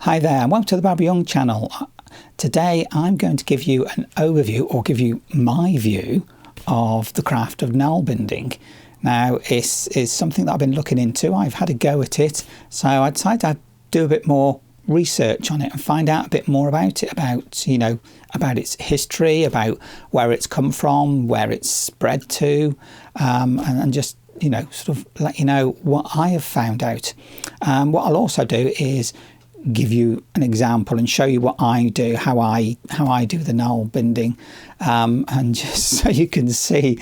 Hi there, and welcome to the Barbara Young channel. Today I'm going to give you an overview, or give you my view of the craft of Nalbinding. Now, it's something that I've been looking into. I've had a go at it, so I decided I'd do a bit more research on it and find out a bit more about it, about its history, about where it's come from, where it's spread to, and just sort of let you know what I have found out. What I'll also do is give you an example and show you what I do, how I do the Nalbinding, and just so you can see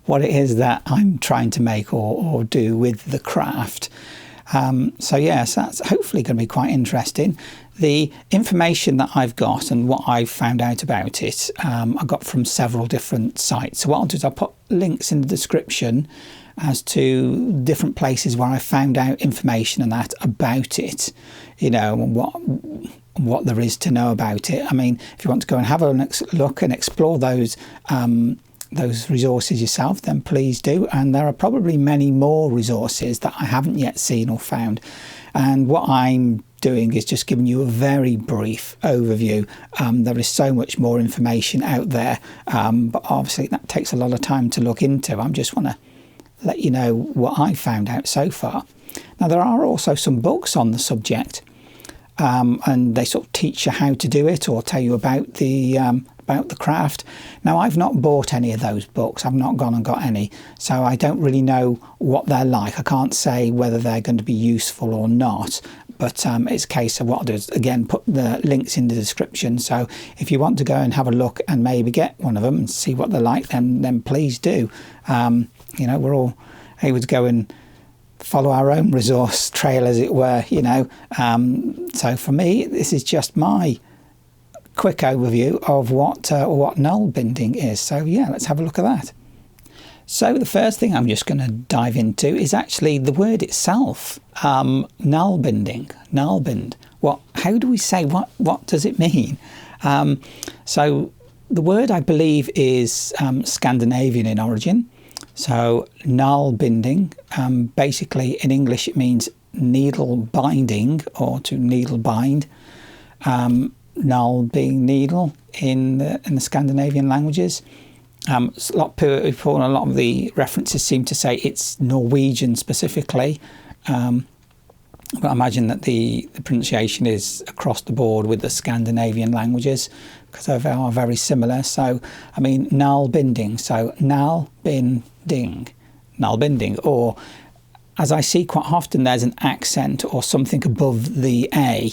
what it is that I'm trying to make or do with the craft. So yes, that's hopefully going to be quite interesting. The information that I've got and what I've found out about it, I got from several different sites. So what I'll do is I'll put links in the description as to different places where I found out information and that about it, and what there is to know about it. I mean, if you want to go and have a look and explore those resources yourself, then please do. And there are probably many more resources that I haven't yet seen or found. And what I'm doing is just giving you a very brief overview. There is so much more information out there, but obviously that takes a lot of time to look into. I just want to let you know what I found out so far. Now, there are also some books on the subject, and they sort of teach you how to do it or tell you about the craft. Now, I've not bought any of those books. I've not gone and got any, so I don't really know what they're like. I can't say whether they're going to be useful or not, but it's a case of what I'll do is, again, put the links in the description. So if you want to go and have a look and maybe get one of them and see what they're like, then please do. We're all able to go and follow our own resource trail, as it were, So for me, this is just my quick overview of what Nalbinding is. So yeah, let's have a look at that. So the first thing I'm just going to dive into is actually the word itself, Nalbinding, Nalbind. How do we say, what does it mean? So the word, I believe, is Scandinavian in origin. So Nalbinding, basically in English it means needle binding, or to needle bind. Nal being needle in the Scandinavian languages. A lot of people and a lot of the references seem to say it's Norwegian specifically, but I imagine that the pronunciation is across the board with the Scandinavian languages, because they are very similar. So, I mean, Nalbinding, so Nalbinding, or as I see quite often, there's an accent or something above the A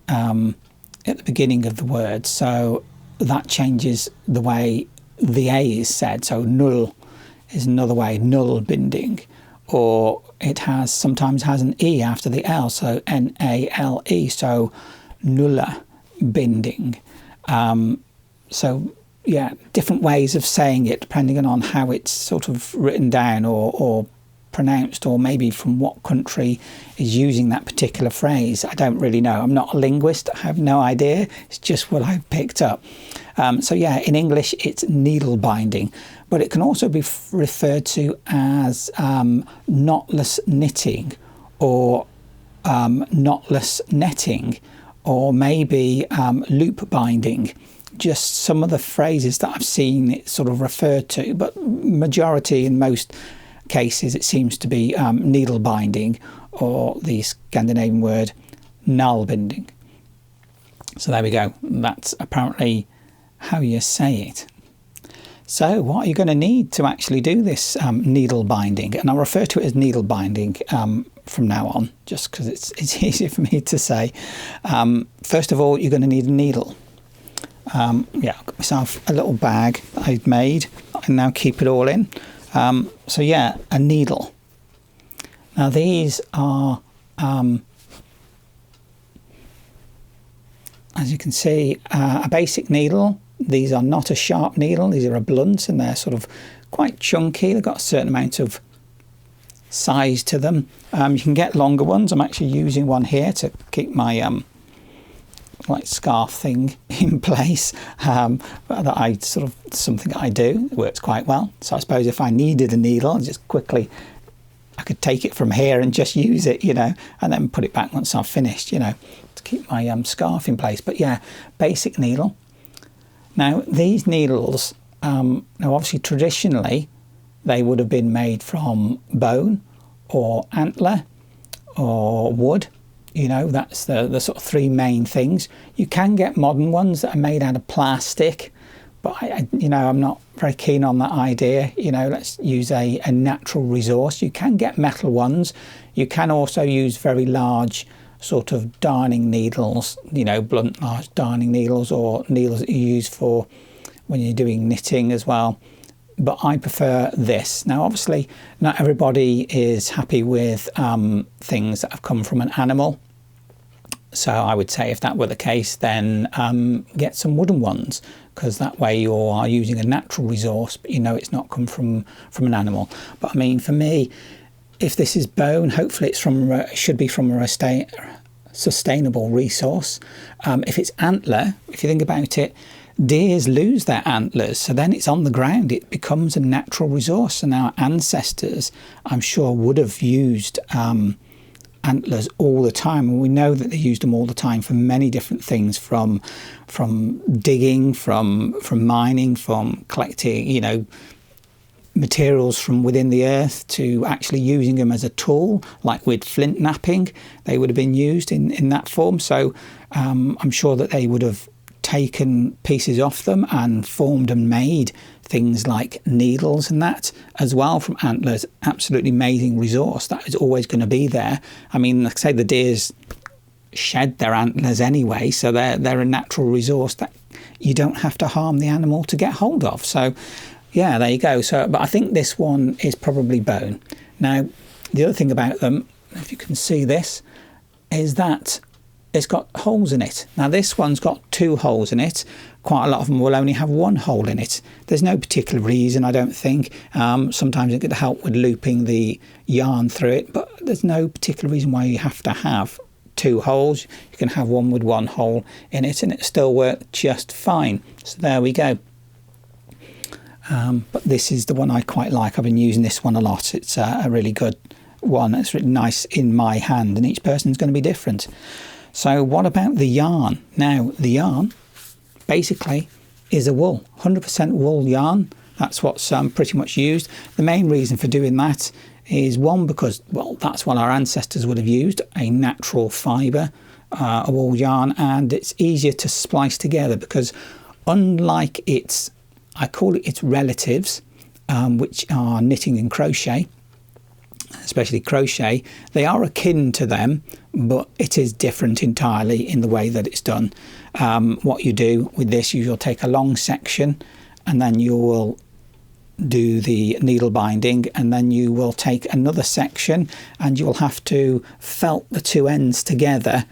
at the beginning of the word, so that changes the way the A is said. So null is another way, Nalbinding, or it sometimes has an E after the L, so N-A-L-E, so nulla binding. So yeah, different ways of saying it depending on how it's sort of written down or pronounced, or maybe from what country is using that particular phrase. I don't really know. I'm not a linguist. I have no idea. It's just what I've picked up. So yeah, in English it's needle binding, but it can also be referred to as knotless knitting, or knotless netting, or maybe loop binding. Just some of the phrases that I've seen it sort of referred to, but majority in most cases it seems to be needle binding, or the Scandinavian word Nalbinding. So there we go. That's apparently how you say it. So what are you going to need to actually do this needle binding? And I'll refer to it as needle binding from now on, just because it's easier for me to say. First of all, you're going to need a needle. I've got myself a little bag that I've made. I can now keep it all in. So yeah, a needle. Now these are, as you can see, a basic needle. These are not a sharp needle, these are a blunt, and they're sort of quite chunky. They've got a certain amount of size to them. You can get longer ones. I'm actually using one here to keep my like scarf thing in place, that I sort of, something that I do. It works quite well. So I suppose if I needed a needle, just quickly I could take it from here and just use it, and then put it back once I've finished, to keep my scarf in place. But yeah, basic needle. Now these needles, now obviously traditionally they would have been made from bone or antler or wood. You know, that's the sort of three main things. You can get modern ones that are made out of plastic, but I'm not very keen on that idea. You know, let's use a natural resource. You can get metal ones. You can also use very large sort of darning needles, you know, blunt large darning needles, or needles that you use for when you're doing knitting as well. But I prefer this. Now, obviously, not everybody is happy with things that have come from an animal. So I would say if that were the case, then get some wooden ones, because that way you are using a natural resource, but you know it's not come from an animal. But I mean, for me, if this is bone, hopefully it should be from a sustainable resource. If it's antler, if you think about it, deers lose their antlers, so then it's on the ground. It becomes a natural resource, and our ancestors, I'm sure, would have used antlers all the time, and we know that they used them all the time for many different things, from digging, from mining, from collecting, you know, materials from within the earth, to actually using them as a tool, like with flint knapping. They would have been used in that form. So I'm sure that they would have taken pieces off them and formed and made things like needles and that as well from antlers. Absolutely amazing resource that is always going to be there. I mean, like I say, the deers shed their antlers anyway, so they're a natural resource that you don't have to harm the animal to get hold of. So yeah, there you go. So, but I think this one is probably bone. Now, the other thing about them, if you can see this, is that it's got holes in it. Now this one's got 2 holes in it. Quite a lot of them will only have 1 hole in it. There's no particular reason, I don't think. Sometimes it could help with looping the yarn through it, but there's no particular reason why you have to have 2 holes. You can have one with 1 hole in it and it still works just fine. So there we go. But this is the one I quite like. I've been using this one a lot. It's a really good one. It's really nice in my hand, and each person's going to be different. So what about the yarn? Now, the yarn basically is a wool, 100% wool yarn. That's what's pretty much used. The main reason for doing that is, one, because, well, that's what our ancestors would have used, a natural fibre, a wool yarn, and it's easier to splice together because, unlike its, I call it its relatives, which are knitting and crochet, especially crochet, they are akin to them, but it is different entirely in the way that it's done. What you do with this, you'll take a long section and then you will do the needle binding, and then you will take another section and you'll have to felt the 2 ends together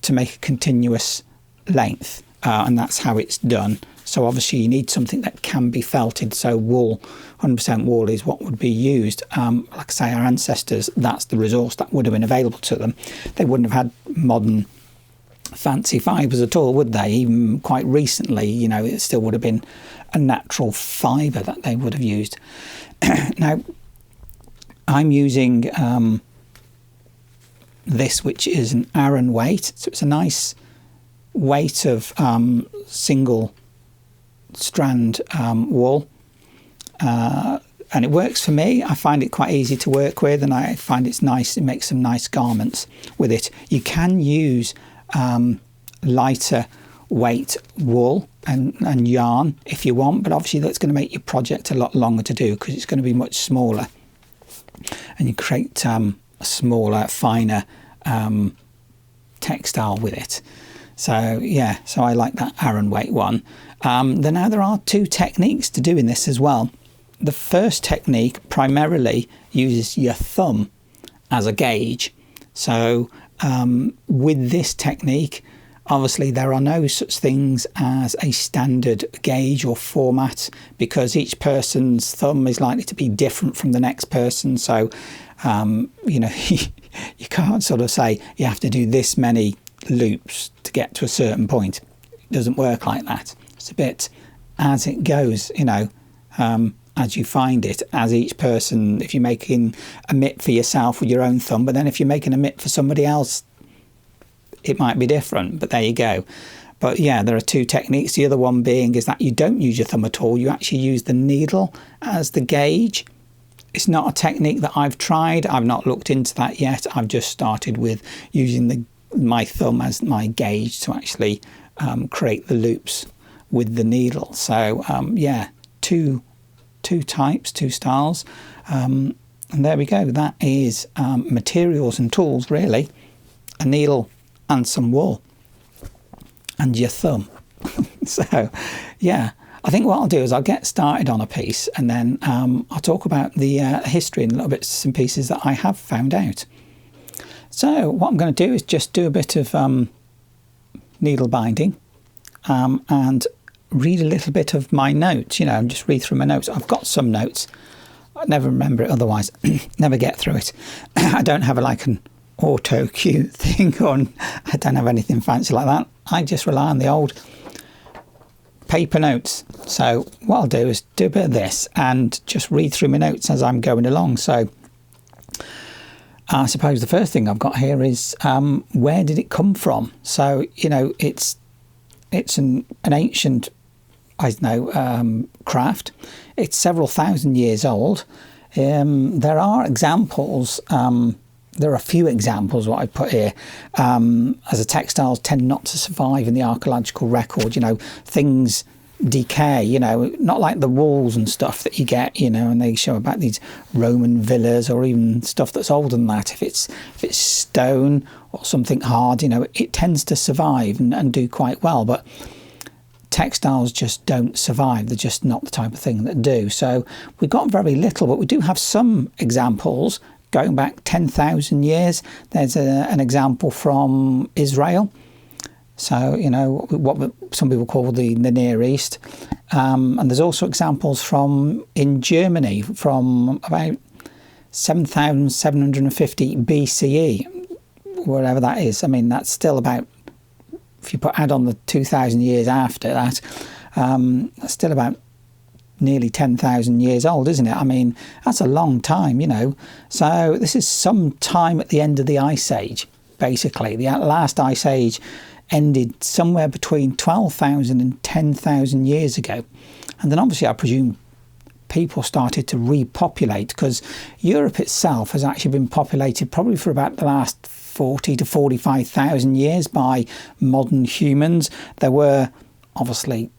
to make a continuous length, and that's how it's done. So obviously you need something that can be felted, so wool, 100% wool is what would be used. Like I say, our ancestors, that's the resource that would have been available to them. They wouldn't have had modern fancy fibres at all, would they? Even quite recently, you know, it still would have been a natural fibre that they would have used. Now, I'm using this, which is an Aran weight. So it's a nice weight of single strand wool, and it works for me. I find it quite easy to work with, and I find it's nice. It makes some nice garments with it. You can use lighter weight wool and yarn if you want, but obviously that's going to make your project a lot longer to do because it's going to be much smaller, and you create a smaller, finer textile with it. So yeah, so I like that Aran weight one. Now there are 2 techniques to doing this as well. The first technique primarily uses your thumb as a gauge. So with this technique, obviously there are no such things as a standard gauge or format, because each person's thumb is likely to be different from the next person. So you know, you can't sort of say you have to do this many loops to get to a certain point. It doesn't work like that. It's a bit as it goes, you know, as you find it, as each person. If you're making a mitt for yourself with your own thumb, but then if you're making a mitt for somebody else, it might be different, but there you go. But yeah, there are two techniques. The other one being is that you don't use your thumb at all. You actually use the needle as the gauge. It's not a technique that I've tried. I've not looked into that yet. I've just started with using my thumb as my gauge to actually create the loops with the needle. So yeah, two types, two styles. And there we go. That is materials and tools, really. A needle and some wool. And your thumb. So, yeah, I think what I'll do is I'll get started on a piece, and then I'll talk about the history and little bits and pieces that I have found out. So what I'm going to do is just do a bit of needle binding and read a little bit of my notes, and just read through my notes. I've got some notes. I never remember it otherwise. Never get through it. I don't have an auto cue thing on. I don't have anything fancy like that. I just rely on the old paper notes. So what I'll do is do a bit of this and just read through my notes as I'm going along. So I suppose the first thing I've got here is where did it come from? So it's an ancient, craft. It's several thousand years old. There are examples. There are a few examples what I put here. As the textiles tend not to survive in the archaeological record, things decay, not like the walls and stuff that you get, and they show about these Roman villas or even stuff that's older than that. If it's stone or something hard, it tends to survive and do quite well. But textiles just don't survive. They're just not the type of thing that do. So we've got very little, but we do have some examples going back 10,000 years. There's an example from Israel. So, what some people call the Near East. And there's also examples in Germany from about 7,750 BCE, whatever that is. I mean, that's still about, if you add on the 2,000 years after that, that's still about nearly 10,000 years old, isn't it? I mean, that's a long time, So this is some time at the end of the Ice Age, basically. The last Ice Age ended somewhere between 12,000 and 10,000 years ago. And then obviously, I presume people started to repopulate, because Europe itself has actually been populated probably for about the last 40 to 45,000 years by modern humans. There were obviously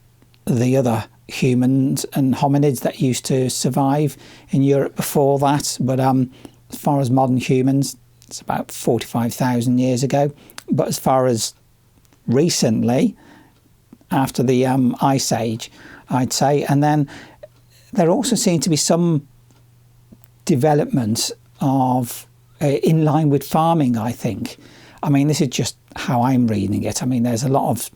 the other humans and hominids that used to survive in Europe before that, but as far as modern humans, it's about 45,000 years ago. But as far as recently, after the Ice Age, I'd say, and then there also seemed to be some development of in line with farming, I think. I mean, this is just how I'm reading it. I mean, there's a lot of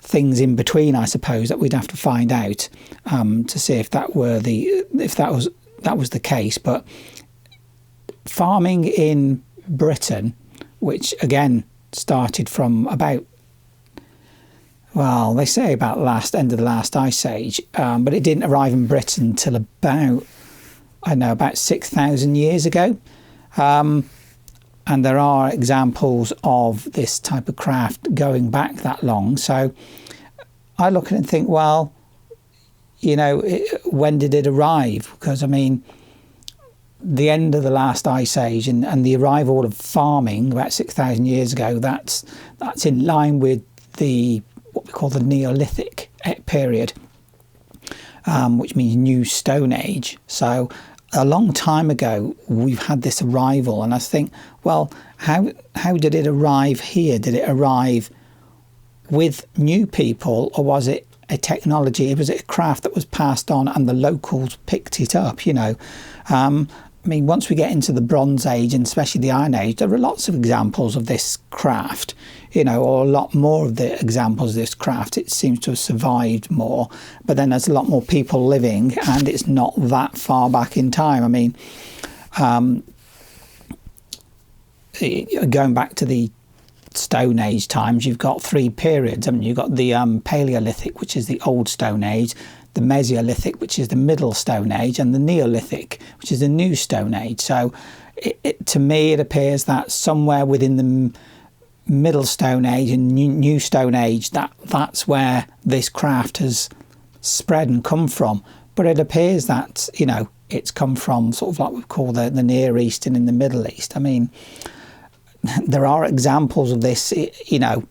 things in between, I suppose, that we'd have to find out to see if that was the case. But farming in Britain, which again started from about, well, they say about end of the last Ice Age, but it didn't arrive in Britain until about 6,000 years ago. And there are examples of this type of craft going back that long. So I look at it and think, well, when did it arrive? Because, I mean, the end of the last Ice Age and the arrival of farming about 6,000 years ago, that's in line with what we call the Neolithic period, which means New Stone Age. So a long time ago, we've had this arrival, and I think, well, how did it arrive here? Did it arrive with new people, or was it a technology? Was it a craft that was passed on and the locals picked it up? I mean, once we get into the Bronze Age, and especially the Iron Age, there are lots of examples of this craft, or a lot more of the examples of this craft. It seems to have survived more, but then there's a lot more people living, and it's not that far back in time. I mean, going back to the Stone Age times, you've got three periods. I mean, you've got the Paleolithic, which is the Old Stone Age, the Mesolithic, which is the Middle Stone Age, and the Neolithic, which is the New Stone Age. So to me, it appears that somewhere within the Middle Stone Age and New Stone Age, that's where this craft has spread and come from. But it appears that, you know, it's come from sort of like we call the Near East and in the Middle East. I mean, there are examples of this, you know,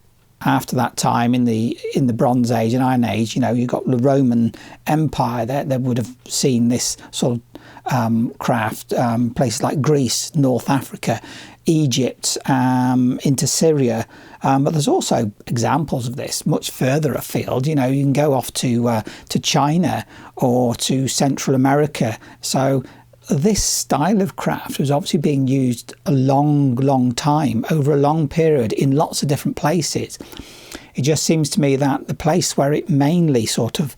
after that time in the Bronze Age and Iron Age. You know, you've got the Roman Empire that would have seen this sort of craft, places like Greece, North Africa, Egypt, into Syria. But there's also examples of this much further afield. You know, you can go off to China or to Central America. So this style of craft was obviously being used a long time, over a long period, in lots of different places. It just seems to me that the place where it mainly sort of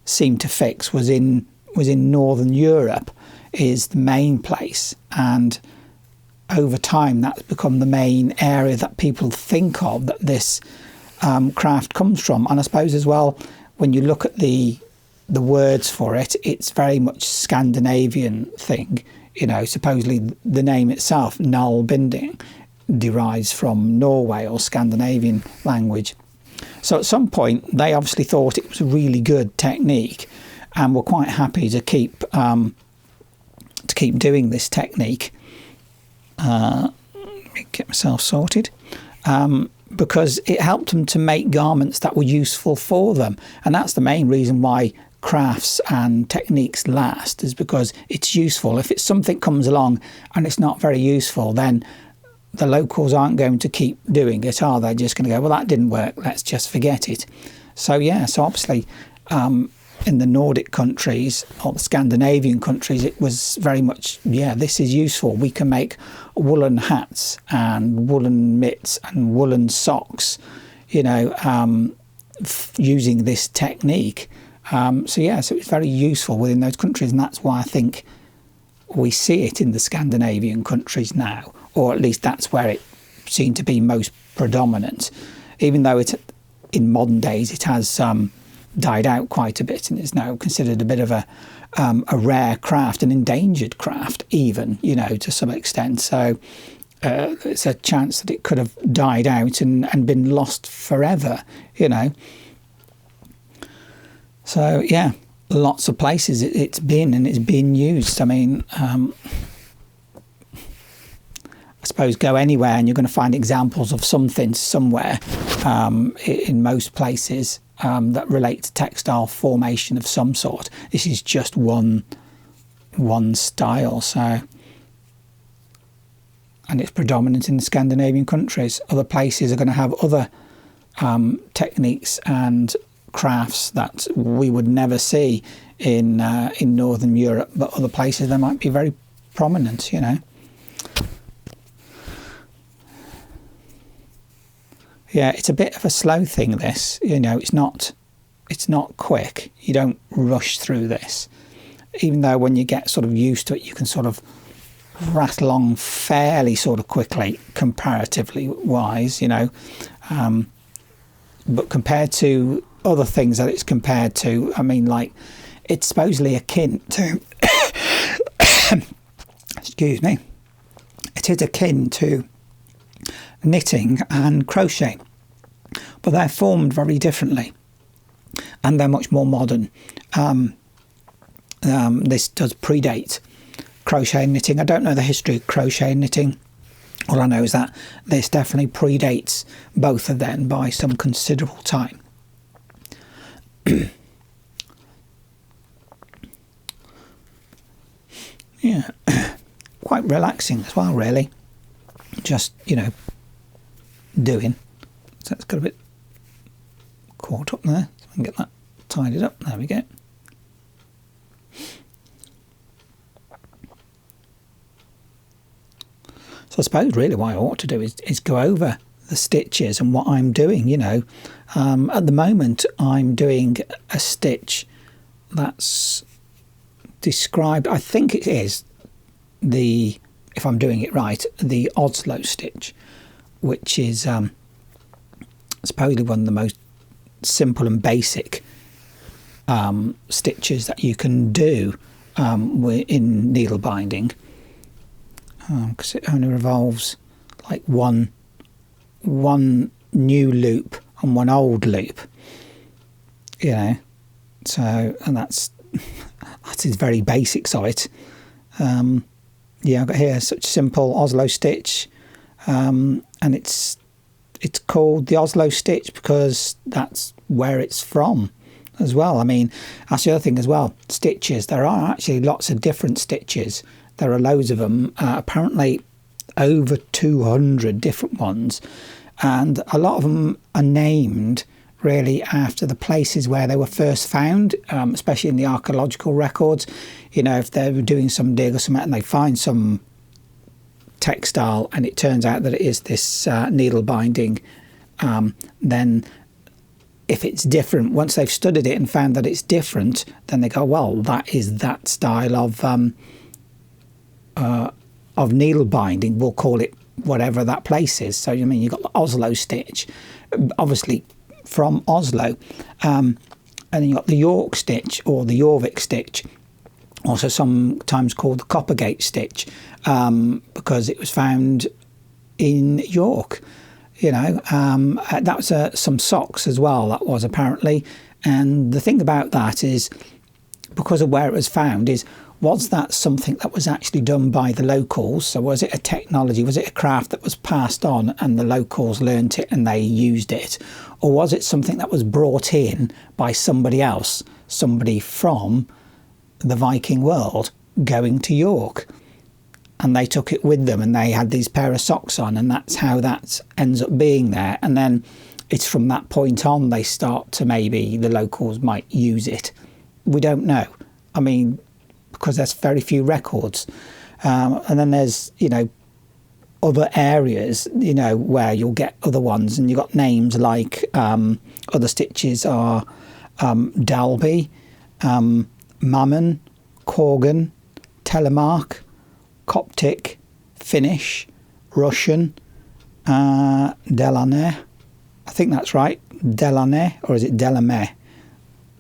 seemed to fix was in Northern Europe, is the main place. And over time, that's become the main area that people think of that this craft comes from. And I suppose as well, when you look at the words for it, it's very much Scandinavian thing. You know, supposedly the name itself, Nalbinding, derives from Norway or Scandinavian language. So at some point, they obviously thought it was a really good technique and were quite happy to keep doing this technique. Let me get myself sorted. Because it helped them to make garments that were useful for them. And that's the main reason why crafts and techniques last, is because it's useful. If it's something comes along and it's not very useful, then the locals aren't going to keep doing it, are they? Just going to go, well, that didn't work, let's just forget it. So yeah, so obviously in the Nordic countries or the Scandinavian countries, it was very much, yeah, this is useful. We can make woolen hats and woolen mitts and woolen socks, you know, using this technique. So yeah, so it's very useful within those countries, and that's why I think we see it in the Scandinavian countries now, or at least that's where it seemed to be most predominant, even though in modern days it has died out quite a bit and is now considered a bit of a rare craft, an endangered craft even, you know, to some extent. So it's a chance that it could have died out and been lost forever, you know. So yeah, lots of places it's been and it's been used. I mean, I suppose go anywhere and you're going to find examples of something somewhere in most places that relate to textile formation of some sort. This is just one style. So, and it's predominant in the Scandinavian countries. Other places are going to have other techniques and crafts that we would never see in Northern Europe, but other places they might be very prominent, you know. Yeah, it's a bit of a slow thing, this, you know. It's not quick. You don't rush through this, even though when you get sort of used to it, you can sort of rattle on fairly sort of quickly, comparatively wise, you know. But compared to other things that it's compared to, I mean, like, it's supposedly akin to excuse me, it is akin to knitting and crochet, but they're formed very differently and they're much more modern. This does predate crochet and knitting. I don't know the history of crochet and knitting. All I know is that this definitely predates both of them by some considerable time. Yeah, quite relaxing as well, really. Just, you know, doing. So it's got a bit caught up there. So I can get that tidied up. There we go. So I suppose really what I ought to do is go over the stitches and what I'm doing, you know. At the moment I'm doing a stitch that's described, I think it is the, if I'm doing it right, the Oslo Stitch, which is supposedly one of the most simple and basic stitches that you can do in needle binding, because it only revolves like one one new loop and one old loop, you know. So, and that's his very basics of it. Yeah, I've got here such simple Oslo Stitch, and it's called the Oslo Stitch because that's where it's from as well. I mean, that's the other thing as well. Stitches, there are actually lots of different stitches. There are loads of them, apparently over 200 different ones, and a lot of them are named really after the places where they were first found, especially in the archaeological records. You know, if they were doing some dig or something and they find some textile and it turns out that it is this needle binding, then if it's different, once they've studied it and found that it's different, then they go, well, that is that style of needle binding. We'll call it whatever that place is. So, I mean, you've got the Oslo Stitch, obviously from Oslo, and then you've got the York Stitch or the Jorvik Stitch, also sometimes called the Coppergate Stitch, because it was found in York. You know, that was some socks as well, that was apparently. And the thing about that is, because of where it was found, was that something that was actually done by the locals? So was it a technology, was it a craft that was passed on and the locals learnt it and they used it? Or was it something that was brought in by somebody else, somebody from the Viking world going to York? And they took it with them and they had these pair of socks on, and that's how that ends up being there. And then it's from that point on they start to, maybe the locals might use it. We don't know. I mean, because there's very few records. And then there's, you know, other areas, you know, where you'll get other ones, and you've got names like other stitches are Dalby, Mammon, Corgan, Telemark, Coptic, Finnish, Russian, Delaney. I think that's right. Delaney, or is it Delamay?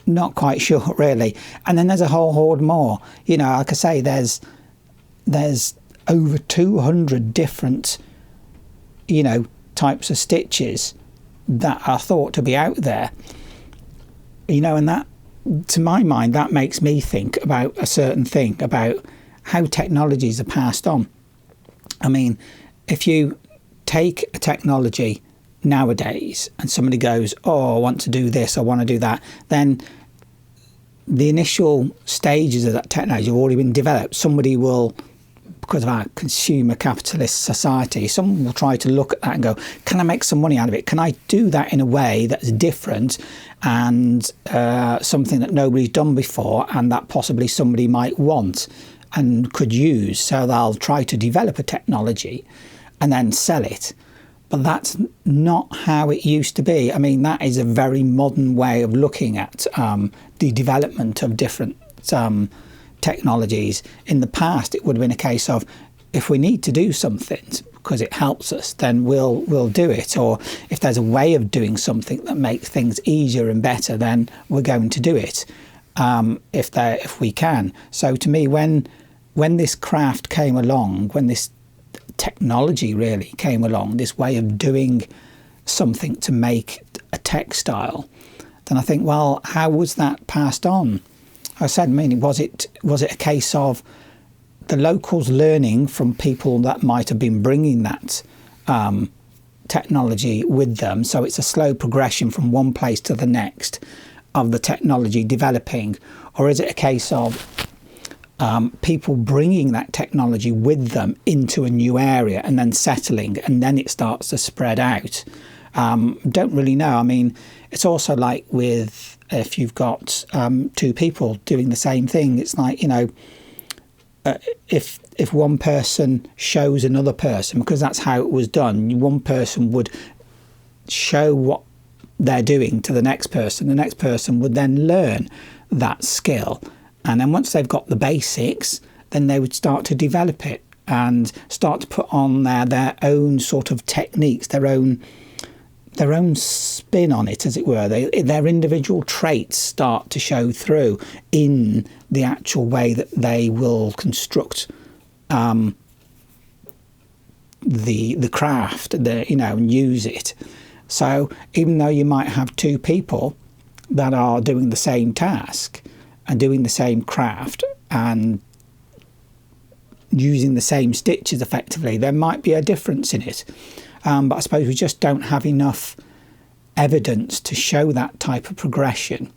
Not quite sure, really. And then there's a whole horde more. You know, like I say, there's over 200 different, you know, types of stitches that are thought to be out there. You know, and that, to my mind, that makes me think about a certain thing, about how technologies are passed on. I mean, if you take a technology nowadays and somebody goes, oh, I want to do this, I want to do that, then the initial stages of that technology have already been developed. Somebody will, because of our consumer capitalist society, someone will try to look at that and go, can I make some money out of it? Can I do that in a way that's different and something that nobody's done before and that possibly somebody might want and could use? So they'll try to develop a technology and then sell it. But that's not how it used to be. I mean, that is a very modern way of looking at the development of different technologies. In the past, it would have been a case of, if we need to do something because it helps us, then we'll do it. Or if there's a way of doing something that makes things easier and better, then we're going to do it if we can. So to me, when this craft came along, when this technology really came along, this way of doing something to make a textile, then I think, well, how was that passed on? I said, I mean, was it a case of the locals learning from people that might have been bringing that technology with them? So it's a slow progression from one place to the next of the technology developing, or is it a case of people bringing that technology with them into a new area and then settling, and then it starts to spread out? Don't really know. I mean, it's also like with, if you've got two people doing the same thing, it's like, you know, if one person shows another person, because that's how it was done, one person would show what they're doing to the next person would then learn that skill. And then once they've got the basics, then they would start to develop it and start to put on their own sort of techniques, their own spin on it, as it were. Their individual traits start to show through in the actual way that they will construct the craft, and use it. So even though you might have two people that are doing the same task and doing the same craft and using the same stitches effectively, there might be a difference in it. But I suppose we just don't have enough evidence to show that type of progression.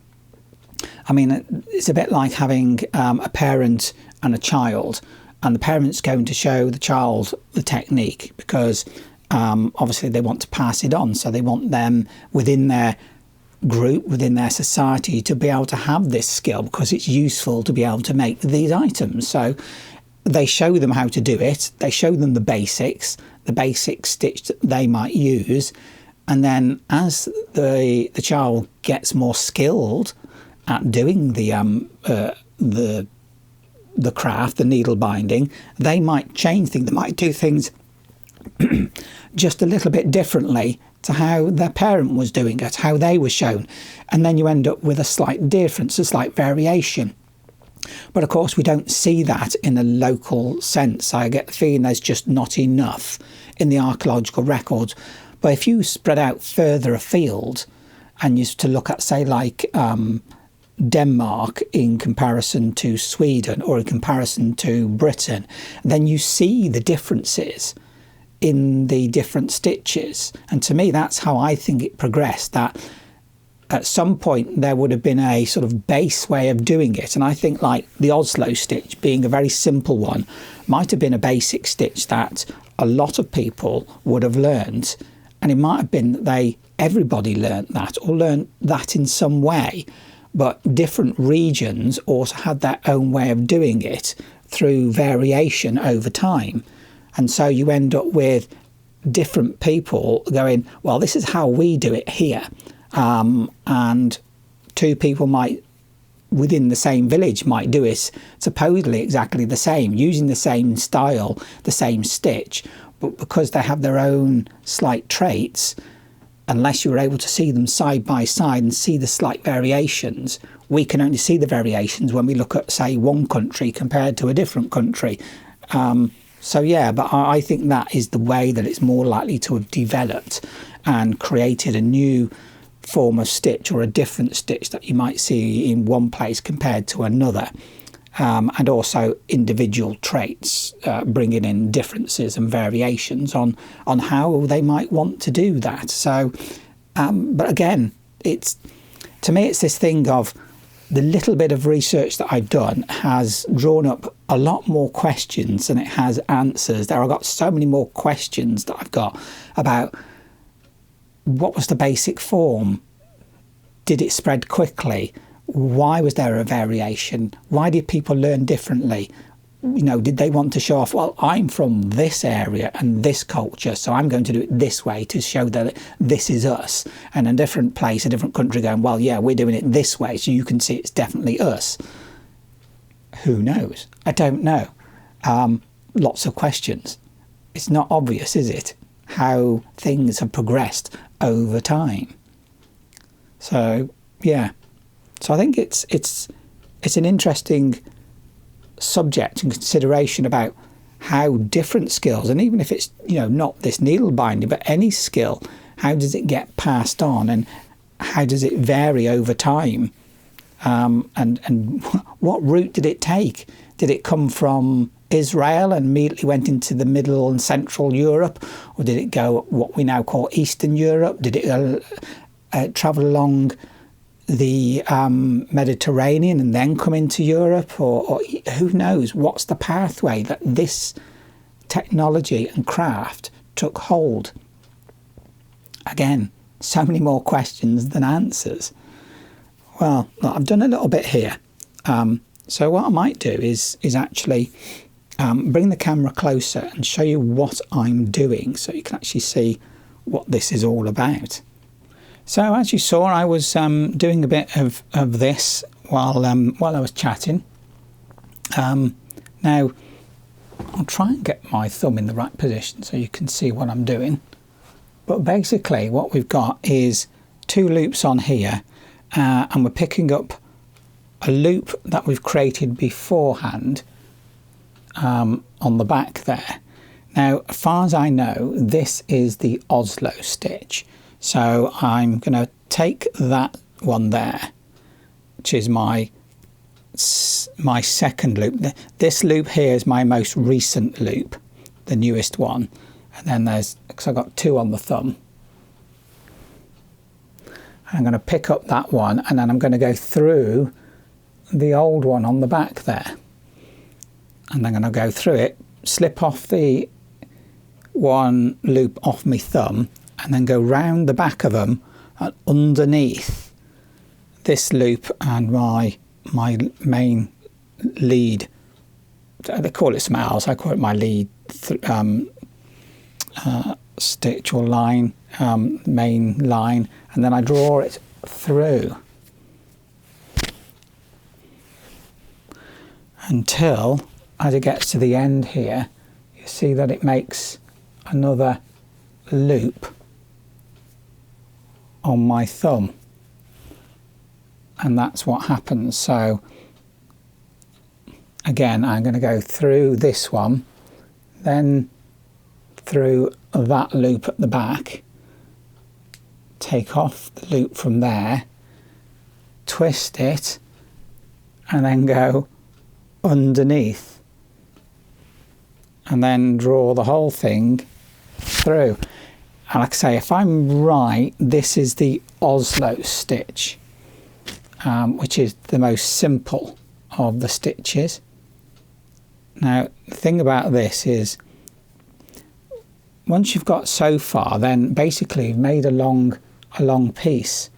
I mean, it's a bit like having a parent and a child, and the parent's going to show the child the technique because obviously they want to pass it on. So they want them within their group, within their society, to be able to have this skill because it's useful to be able to make these items. So they show them how to do it. They show them the basic stitch that they might use. And then as the child gets more skilled at doing the craft, the needle binding, they might change things. They might do things just a little bit differently to how their parent was doing it, how they were shown. And then you end up with a slight difference, a slight variation. But of course, we don't see that in a local sense. I get the feeling there's just not enough in the archaeological records. But if you spread out further afield and you to look at, say, like Denmark in comparison to Sweden or in comparison to Britain, then you see the differences in the different stitches. And to me, that's how I think it progressed, that at some point there would have been a sort of base way of doing it. And I think like the Oslo Stitch, being a very simple one, might have been a basic stitch that a lot of people would have learned. And it might have been that everybody learned that or learned that in some way. But different regions also had their own way of doing it through variation over time. And so you end up with different people going, well, this is how we do it here. And two people might, within the same village, might do it supposedly exactly the same, using the same style, the same stitch. But because they have their own slight traits, unless you're able to see them side by side and see the slight variations, we can only see the variations when we look at, say, one country compared to a different country. So yeah, but I think that is the way that it's more likely to have developed and created a new form of stitch or a different stitch that you might see in one place compared to another. And also individual traits, bringing in differences and variations on how they might want to do that. So, but again, to me, it's this thing of the little bit of research that I've done has drawn up a lot more questions than it has answers. I've got so many more questions that I've got about what was the basic form? Did it spread quickly? Why was there a variation? Why did people learn differently? Did they want to show off, well, I'm from this area and this culture, so I'm going to do it this way to show that this is us. And a different place, a different country going, well, yeah, we're doing it this way, so you can see it's definitely us. Who knows? I don't know. Lots of questions. It's not obvious, is it, how things have progressed over time? So, yeah. So I think it's an interesting subject and consideration about how different skills, and even if it's not this needle binding, but any skill, how does it get passed on and how does it vary over time? And what route did it take? Did it come from Israel and immediately went into the Middle and Central Europe, or did it go what we now call Eastern Europe? Did it travel along the Mediterranean and then come into Europe, or who knows? What's the pathway that this technology and craft took hold? Again, so many more questions than answers. Well, I've done a little bit here. So what I might do is actually bring the camera closer and show you what I'm doing so you can actually see what this is all about. So as you saw, I was doing a bit of this while I was chatting. Now, I'll try and get my thumb in the right position so you can see what I'm doing. But basically what we've got is two loops on here, and we're picking up a loop that we've created beforehand on the back there. Now, as far as I know, this is the Oslo Stitch. So I'm going to take that one there, which is my second loop. This loop here is my most recent loop, the newest one. And then there's, because I've got 2 on the thumb. I'm going to pick up that one, and then I'm going to go through the old one on the back there. And I'm going to go through it, slip off the one loop off my thumb, and then go round the back of them and underneath this loop and my main lead. They call it something else. I call it my lead stitch or line, main line, and then I draw it through until, as it gets to the end here, you see that it makes another loop on my thumb, and that's what happens. So again, I'm going to go through this one, then through that loop at the back, take off the loop from there, twist it, and then go underneath, and then draw the whole thing through. And like I say, if I'm right, this is the Oslo Stitch, which is the most simple of the stitches. Now, the thing about this is, once you've got so far, then basically you've made a long piece.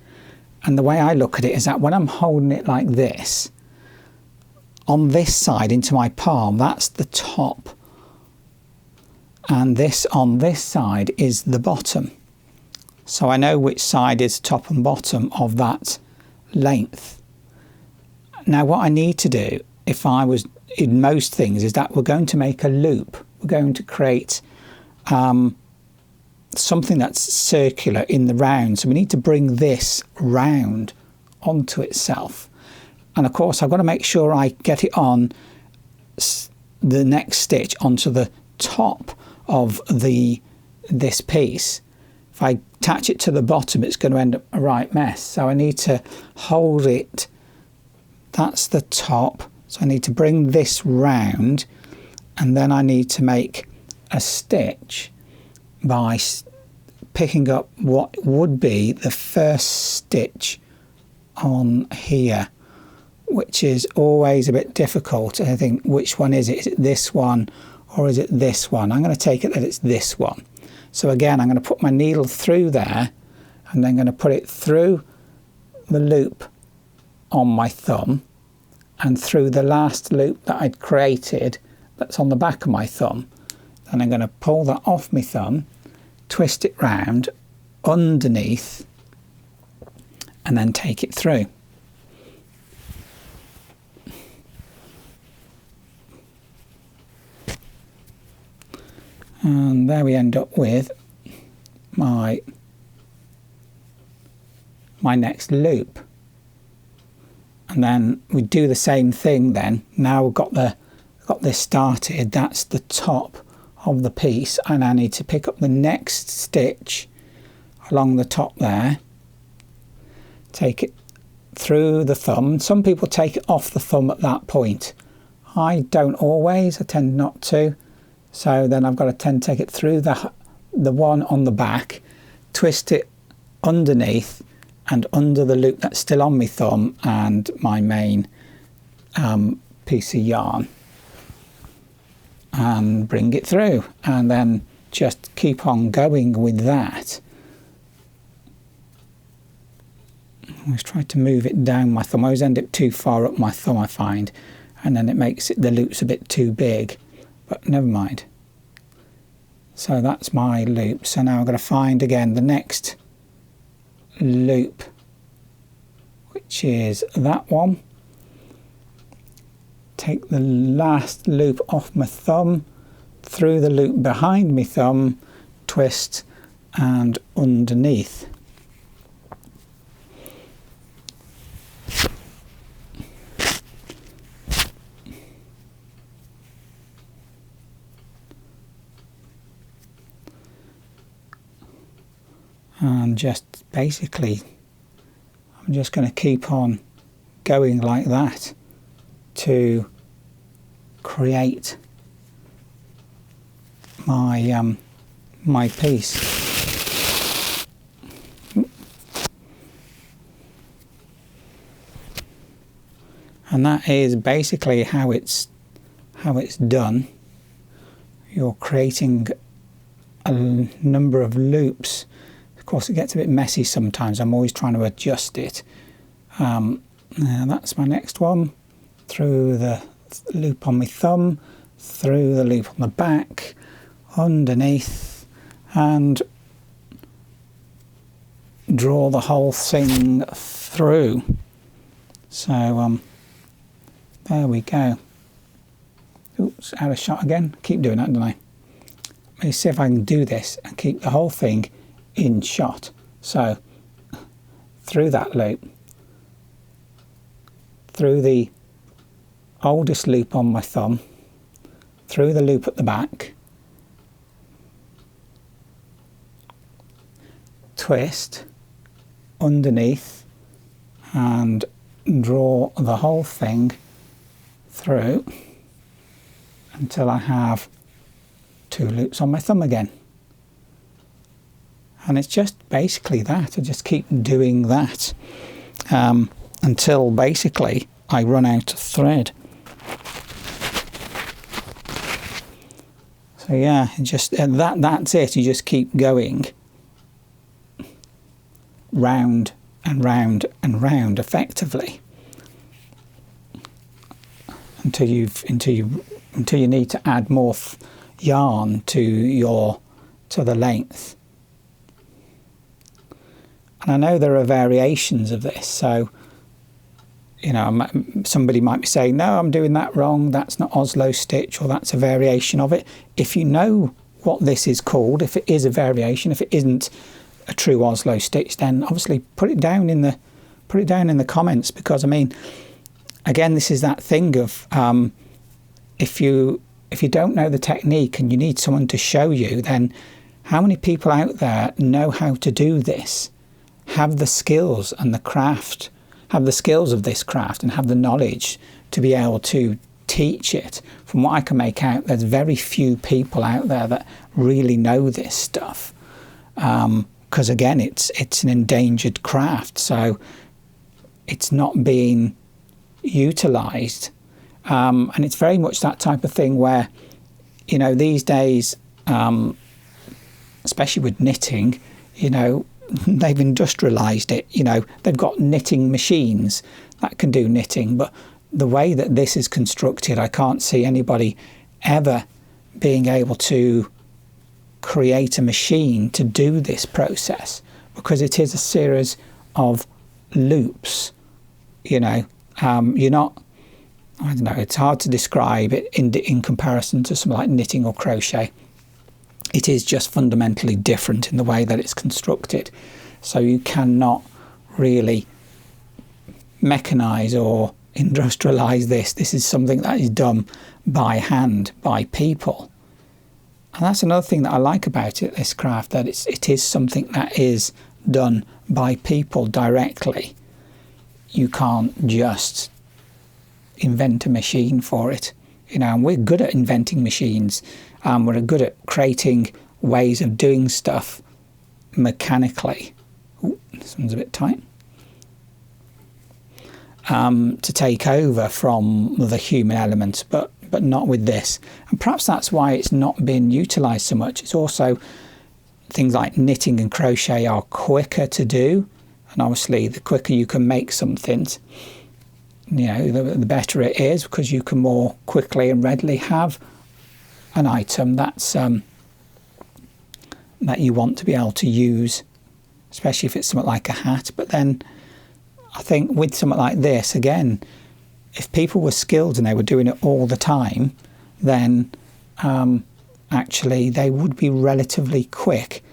And the way I look at it is that when I'm holding it like this, on this side into my palm, that's the top. And this on this side is the bottom. So I know which side is top and bottom of that length. Now what I need to do, if I was in most things, is that we're going to make a loop. We're going to create something that's circular in the round. So we need to bring this round onto itself. And of course I've got to make sure I get it on the next stitch onto the top of this piece. If I attach it to the bottom, it's going to end up a right mess. So I need to hold it. That's the top. So I need to bring this round, and then I need to make a stitch by picking up what would be the first stitch on here, which is always a bit difficult. I think, which one is it? Is it this one or is it this one? I'm going to take it that it's this one. So again, I'm going to put my needle through there and then going to put it through the loop on my thumb and through the last loop that I'd created that's on the back of my thumb. Then I'm going to pull that off my thumb, twist it round underneath, and then take it through. And there we end up with my next loop. And then we do the same thing then. Now we've got this started, that's the top of the piece, and I need to pick up the next stitch along the top there, take it through the thumb. Some people take it off the thumb at that point. I don't always, I tend not to. So then I've got to tend to take it through the one on the back, twist it underneath and under the loop that's still on my thumb and my main piece of yarn, and bring it through, and then just keep on going with that. I always try to move it down my thumb. I always end up too far up my thumb, I find, and then it makes the loops a bit too big. But never mind. So that's my loop. So now I'm going to find again the next loop, which is that one. Take the last loop off my thumb, through the loop behind my thumb, twist, and underneath. and just basically I'm just going to keep on going like that to create my my piece. And that is basically how it's done. You're creating a number of loops. Of course, it gets a bit messy sometimes. I'm always trying to adjust it. Now that's my next one. Through the loop on my thumb, through the loop on the back, underneath, and draw the whole thing through. So there we go. Oops, out of shot again. Keep doing that, don't I? Let me see if I can do this and keep the whole thing in shot. So through that loop, through the oldest loop on my thumb, through the loop at the back, twist, underneath, and draw the whole thing through until I have 2 loops on my thumb again. And it's just basically that. I just keep doing that until basically I run out of thread. So yeah, that's it. You just keep going round and round and round effectively until you need to add more yarn to the length. And I know there are variations of this, so you know, somebody might be saying, no, I'm doing that wrong, that's not Oslo Stitch, or that's a variation of it. If you know what this is called, if it is a variation, if it isn't a true Oslo Stitch, then obviously put it down in the comments, because I mean, again, this is that thing of if you don't know the technique and you need someone to show you, then how many people out there know how to do this, have the skills and the craft, have the skills of this craft and have the knowledge to be able to teach it? From what I can make out, there's very few people out there that really know this stuff, because again, it's an endangered craft, so it's not being utilised, and it's very much that type of thing where, you know, these days, especially with knitting, you know, they've industrialised it. You know, they've got knitting machines that can do knitting, but the way that this is constructed, I can't see anybody ever being able to create a machine to do this process, because it is a series of loops. You know, you're not, I don't know, it's hard to describe it in comparison to something like knitting or crochet. It is just fundamentally different in the way that it's constructed. So you cannot really mechanise or industrialise this. This is something that is done by hand, by people. And that's another thing that I like about it, this craft, that it is something that is done by people directly. You can't just invent a machine for it. You know, and we're good at inventing machines. We're good at creating ways of doing stuff mechanically. Ooh, this one's a bit tight. To take over from the human element, but not with this. And perhaps that's why it's not been utilised so much. It's also things like knitting and crochet are quicker to do, and obviously the quicker you can make something, you know, the better it is, because you can more quickly and readily have an item that's that you want to be able to use, especially if it's something like a hat. But then I think with something like this, again, if people were skilled and they were doing it all the time, then actually they would be relatively quick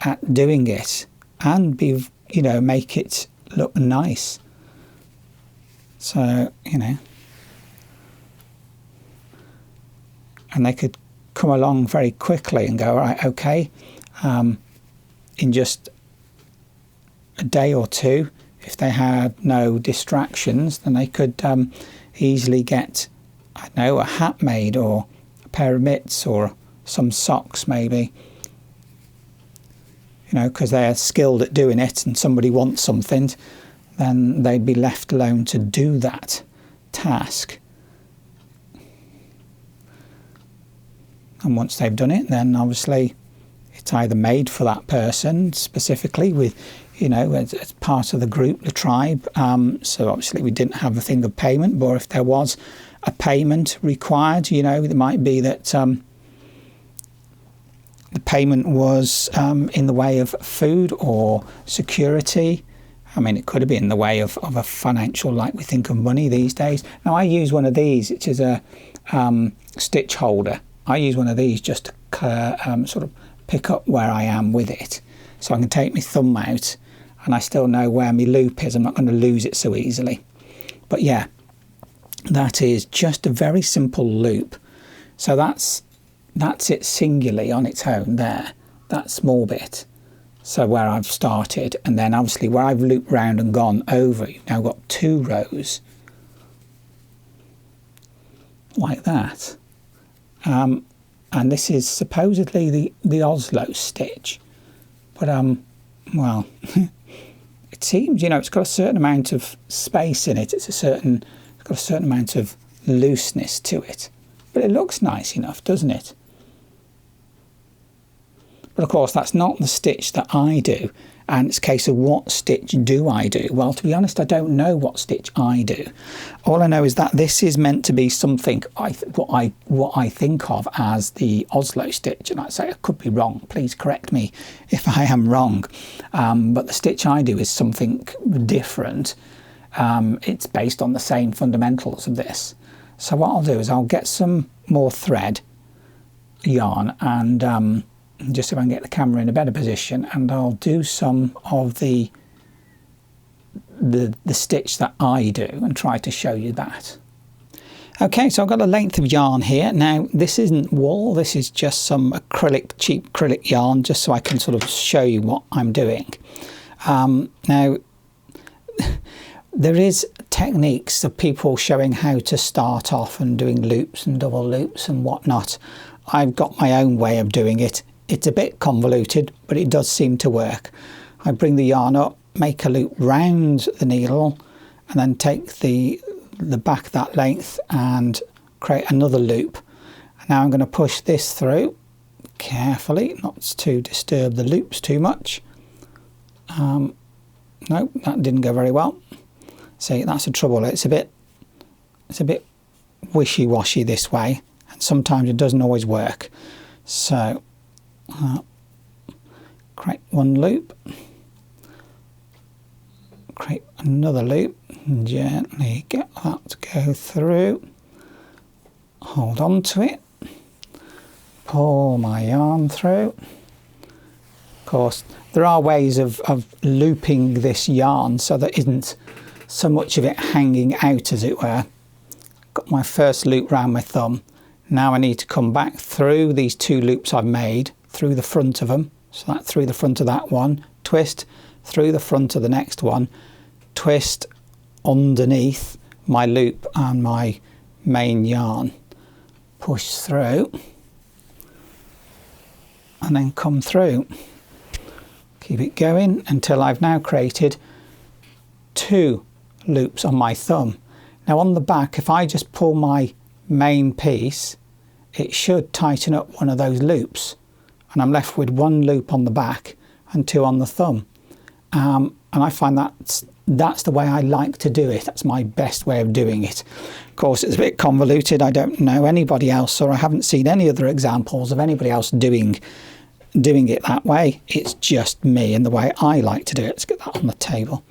at doing it and be, you know, make it look nice. So, you know, and they could come along very quickly and go, all right, okay, in just a day or two, if they had no distractions, then they could easily get, I don't know, a hat made, or a pair of mitts, or some socks maybe. You know, because they're skilled at doing it and somebody wants something, then they'd be left alone to do that task. And once they've done it, then obviously it's either made for that person specifically, with, you know, as part of the group, the tribe. So obviously we didn't have a thing of payment, but if there was a payment required, you know, it might be that the payment was in the way of food or security. I mean, it could have been in the way of a financial, like we think of money these days. Now, I use one of these, which is a stitch holder. I use one of these just to sort of pick up where I am with it. So I can take my thumb out and I still know where my loop is. I'm not going to lose it so easily. But yeah, that is just a very simple loop. So that's it singularly on its own there, that small bit. So where I've started, and then obviously where I've looped round and gone over, you've now got 2 rows like that. And this is supposedly the Oslo Stitch, but well, it seems, you know, it's got a certain amount of space in it. It's got a certain amount of looseness to it, but it looks nice enough, doesn't it? But of course, that's not the stitch that I do. And it's a case of, what stitch do I do? Well, to be honest, I don't know what stitch I do. All I know is that this is meant to be something what I think of as the Oslo Stitch. And I say I could be wrong. Please correct me if I am wrong. But the stitch I do is something different. It's based on the same fundamentals of this. So what I'll do is I'll get some more thread, yarn, and just so I can get the camera in a better position, and I'll do some of the stitch that I do and try to show you that. Okay, so I've got a length of yarn here. Now, this isn't wool, this is just some cheap acrylic yarn, just so I can sort of show you what I'm doing. Now, there is techniques of people showing how to start off and doing loops and double loops and whatnot. I've got my own way of doing it. It's a bit convoluted, but it does seem to work. I bring the yarn up, make a loop round the needle, and then take the back that length and create another loop. Now I'm going to push this through carefully, not to disturb the loops too much. No, that didn't go very well. See, that's the trouble. It's a bit wishy-washy this way, and sometimes it doesn't always work. So create one loop, create another loop, and gently get that to go through, hold on to it, pull my yarn through. Of course, there are ways of looping this yarn so there isn't so much of it hanging out, as it were. Got my first loop round my thumb. Now I need to come back through these 2 loops I've made, through the front of them, so that through the front of that one, twist through the front of the next one, twist underneath my loop and my main yarn, push through, and then come through. Keep it going until I've now created 2 loops on my thumb. Now on the back, if I just pull my main piece, it should tighten up one of those loops, and I'm left with 1 loop on the back and 2 on the thumb. And I find that's the way I like to do it. That's my best way of doing it. Of course, it's a bit convoluted. I don't know anybody else, or I haven't seen any other examples of anybody else doing it that way. It's just me and the way I like to do it. Let's get that on the table.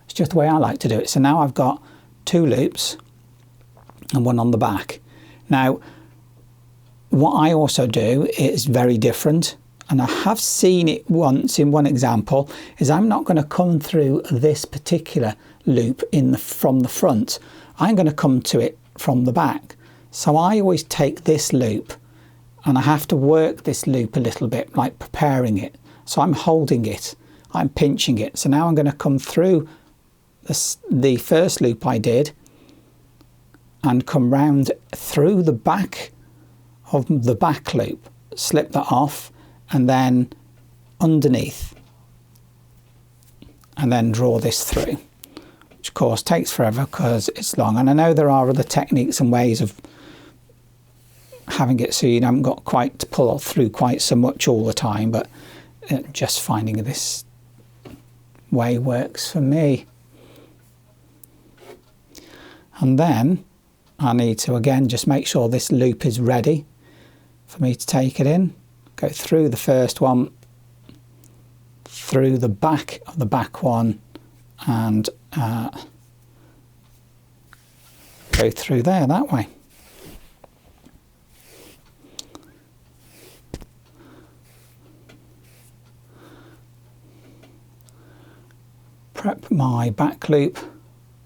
It's just the way I like to do it. So now I've got 2 loops and 1 on the back. Now, what I also do is very different, and I have seen it once in one example, is I'm not going to come through this particular loop from the front. I'm going to come to it from the back. So I always take this loop and I have to work this loop a little bit, like preparing it. So I'm holding it. I'm pinching it. So now I'm going to come through the first loop I did and come round through the back of the back loop, slip that off, and then underneath, and then draw this through, which of course takes forever because it's long. And I know there are other techniques and ways of having it so you haven't got quite to pull through quite so much all the time, but just finding this way works for me. And then I need to again just make sure this loop is ready for me to take it in. Go through the first one, through the back of the back one, and go through there that way. Prep my back loop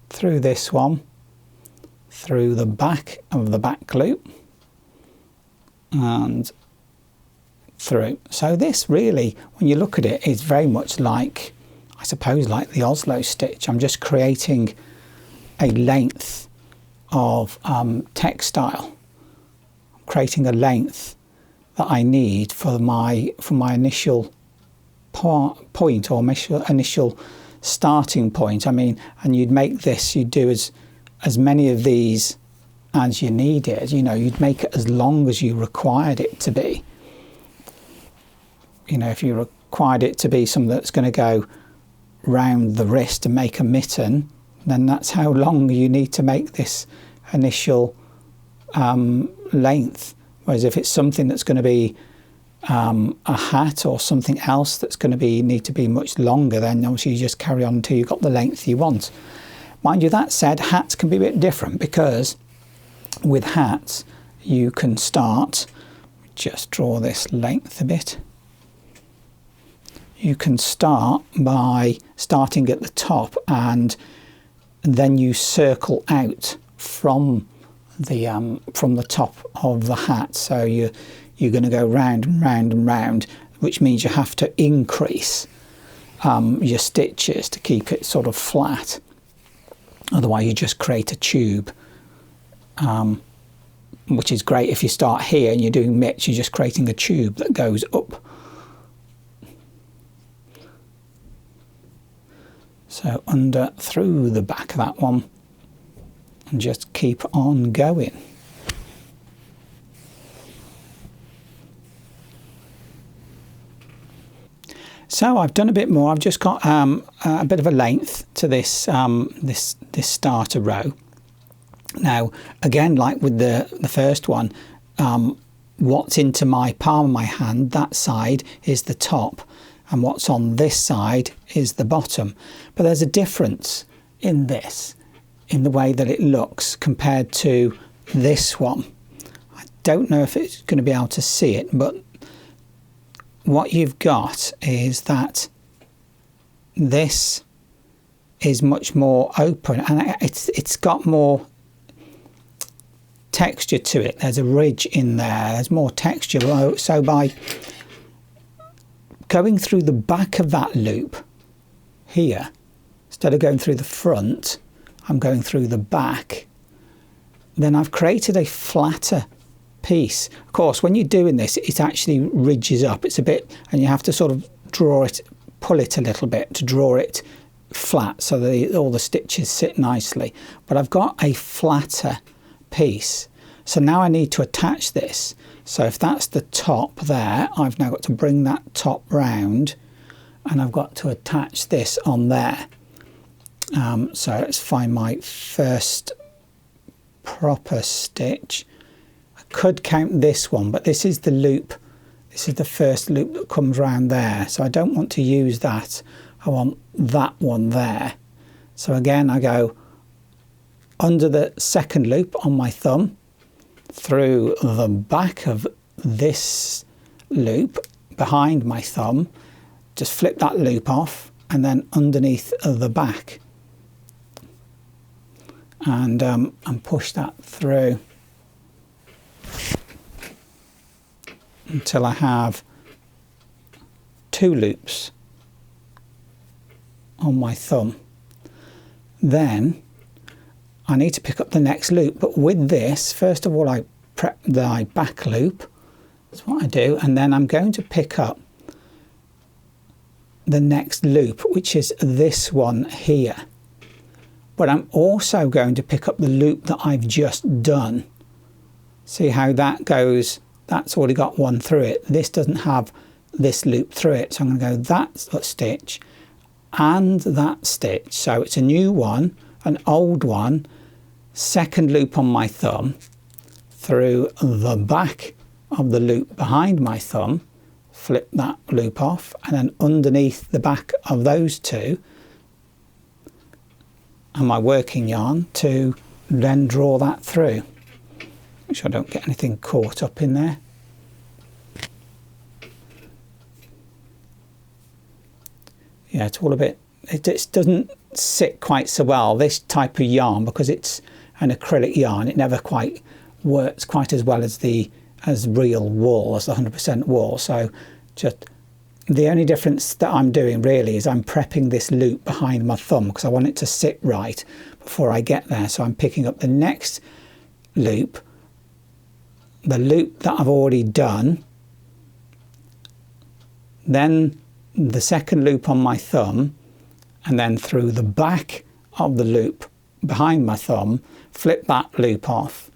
through this one, through the back of the back loop, and through. So this really, when you look at it, is very much like, I suppose, like the Oslo Stitch. I'm just creating a length of textile. I'm creating a length that I need for my initial point, or initial starting point. I mean, and you'd make this, you'd do as many of these as you needed. You know, you'd make it as long as you required it to be. You know, if you required it to be something that's going to go round the wrist and make a mitten, then that's how long you need to make this initial length. Whereas if it's something that's going to be a hat or something else that's going to need to be much longer, then obviously you just carry on until you've got the length you want. Mind you, that said, hats can be a bit different, because with hats you can start, just draw this length a bit. You can start by starting at the top, and then you circle out from the top of the hat. So you're going to go round and round and round, which means you have to increase your stitches to keep it sort of flat. Otherwise you just create a tube, which is great if you start here and you're doing mitts. You're just creating a tube that goes up. So under through the back of that one, and just keep on going. So I've done a bit more. I've just got a bit of a length to this this starter row. Now again, like with the first one, what's into my palm of my hand, that side is the top, and what's on this side is the bottom. But there's a difference in this, in the way that it looks compared to this one. I don't know if it's going to be able to see it, but what you've got is that this is much more open, and it's got more texture to it. There's a ridge in there, there's more texture. So by going through the back of that loop here, instead of going through the front, I'm going through the back, then I've created a flatter piece. Of course, when you're doing this, it actually ridges up. It's a bit, and you have to sort of draw it, pull it a little bit to draw it flat so that all the stitches sit nicely. But I've got a flatter piece. So now I need to attach this. So if that's the top there, I've now got to bring that top round, and I've got to attach this on there. So let's find my first proper stitch. I could count this one, but this is the loop. This is the first loop that comes round there. So I don't want to use that. I want that one there. So again, I go under the second loop on my thumb, through the back of this loop behind my thumb, just flip that loop off, and then underneath the back, and push that through until I have two loops on my thumb. Then I need to pick up the next loop, but with this, first of all I prep the back loop, that's what I do, and then I'm going to pick up the next loop, which is this one here. But I'm also going to pick up the loop that I've just done. See how that goes? That's already got one through it. This doesn't have this loop through it. So I'm going to go that stitch and that stitch. So it's a new one, an old one, second loop on my thumb, through the back of the loop behind my thumb, flip that loop off, and then underneath the back of those two and my working yarn to then draw that through. Make sure I don't get anything caught up in there. Yeah, it's all a bit, it doesn't sit quite so well, this type of yarn, because it's an acrylic yarn. It never quite works quite as well as real wool, as the 100% wool. So just the only difference that I'm doing really is I'm prepping this loop behind my thumb because I want it to sit right before I get there. So I'm picking up the next loop, the loop that I've already done, then the second loop on my thumb, and then through the back of the loop behind my thumb, flip that loop off,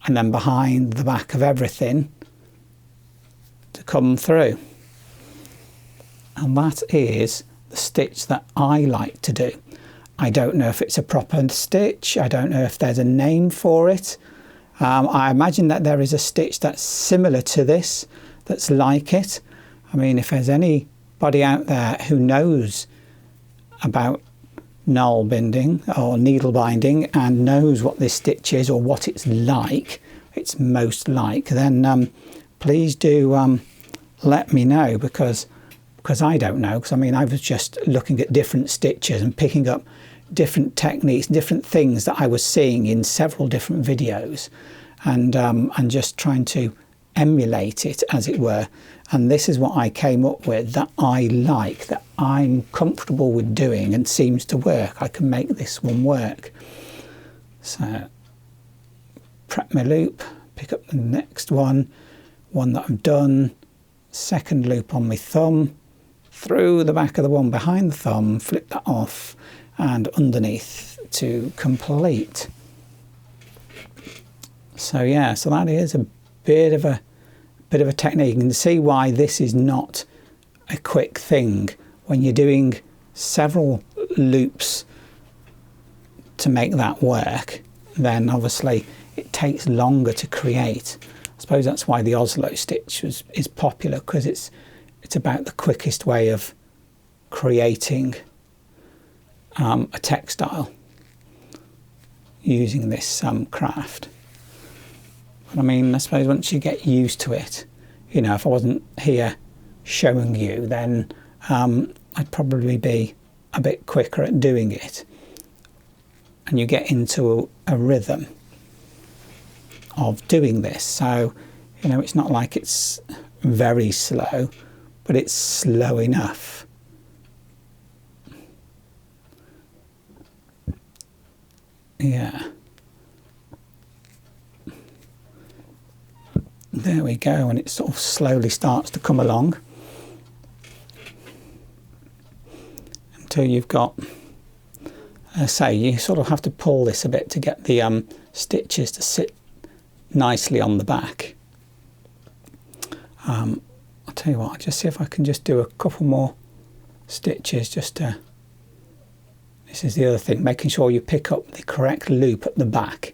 and then behind the back of everything to come through. And that is the stitch that I like to do. I don't know if it's a proper stitch. I don't know if there's a name for it. I imagine that there is a stitch that's similar to this, that's like it. I mean, if there's anybody out there who knows about Nalbinding or needle binding and knows what this stitch is or what it's like, it's most like, then please do let me know, because I don't know. Because I mean, I was just looking at different stitches and picking up different techniques, different things that I was seeing in several different videos, and just trying to emulate it, as it were. And this is what I came up with that I like, that I'm comfortable with doing and seems to work. I can make this one work. So prep my loop, pick up the next one that I've done, second loop on my thumb, through the back of the one behind the thumb, flip that off and underneath to complete. So yeah, so that is a bit of a technique, and see why this is not a quick thing. When you're doing several loops to make that work, then obviously it takes longer to create. I suppose that's why the Oslo Stitch is popular, because it's about the quickest way of creating a textile using this craft. But I mean, I suppose once you get used to it, you know, if I wasn't here showing you, then I'd probably be a bit quicker at doing it. And you get into a rhythm of doing this. So, you know, it's not like it's very slow, but it's slow enough. Yeah. There we go, and it sort of slowly starts to come along until you've got, say, you sort of have to pull this a bit to get the stitches to sit nicely on the back. I'll tell you what, I'll just see if I can just do a couple more stitches just to, this is the other thing, making sure you pick up the correct loop at the back,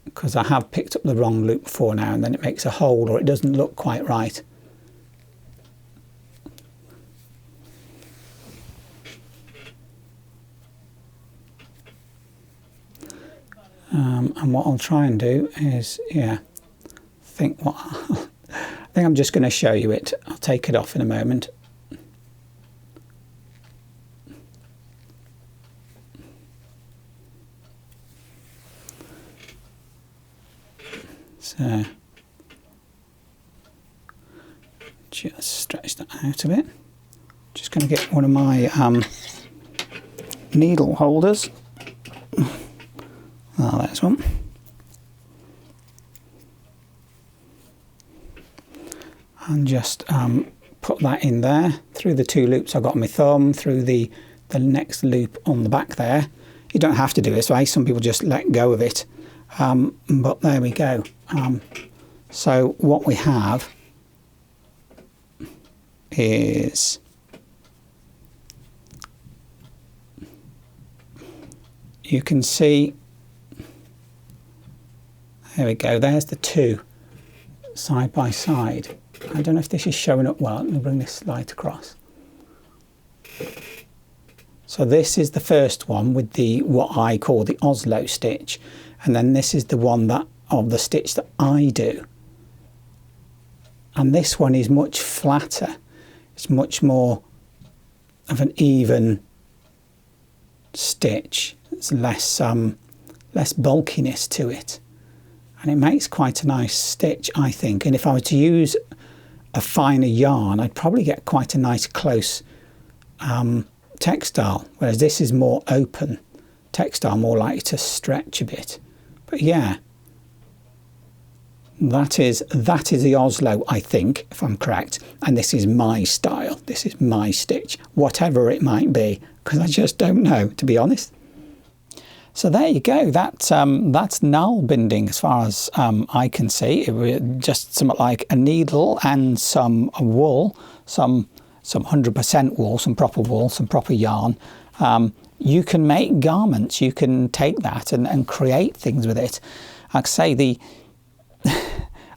because I have picked up the wrong loop before now, and then it makes a hole or it doesn't look quite right. And what I'll try and do is, yeah, I think I'm just going to show you it. I'll take it off in a moment. So just stretch that out a bit. Just going to get one of my needle holders. Oh, there's one. And just put that in there through the 2 loops I've got on my thumb, through the next loop on the back there. You don't have to do it this way, some people just let go of it, but there we go. So what we have is you can see, there we go, there's the 2 side by side. I don't know if this is showing up well. Let me bring this light across. So this is the first one with the what I call the Oslo stitch, and then this is the one that of the stitch that I do. And this one is much flatter. It's much more of an even stitch. It's less bulkiness to it, and it makes quite a nice stitch, I think. And if I were to use a finer yarn, I'd probably get quite a nice close textile, whereas this is more open textile, more likely to stretch a bit. But yeah, that is the Oslo, I think, if I'm correct, and this is my style, this is my stitch, whatever it might be, because I just don't know, to be honest. So there you go, that's Nalbinding as far as I can see. It was just something like a needle and some wool, some 100% wool, some proper yarn. You can make garments, you can take that and create things with it. Like I say,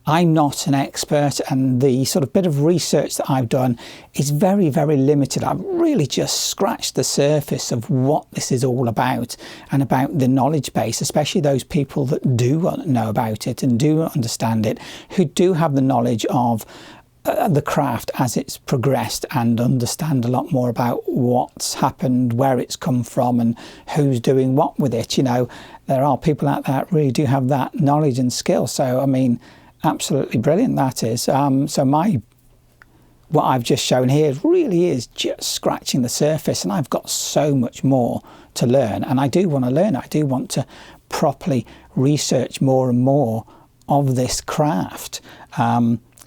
I'm not an expert, and the sort of bit of research that I've done is very, very limited. I've really just scratched the surface of what this is all about, and about the knowledge base, especially those people that do know about it and do understand it, who do have the knowledge of the craft as it's progressed and understand a lot more about what's happened, where it's come from, and who's doing what with it. You know, there are people out there that really do have that knowledge and skill. So, I mean, absolutely brilliant that is. So what I've just shown here really is just scratching the surface, and I've got so much more to learn, and I do want to learn. I do want to properly research more and more of this craft,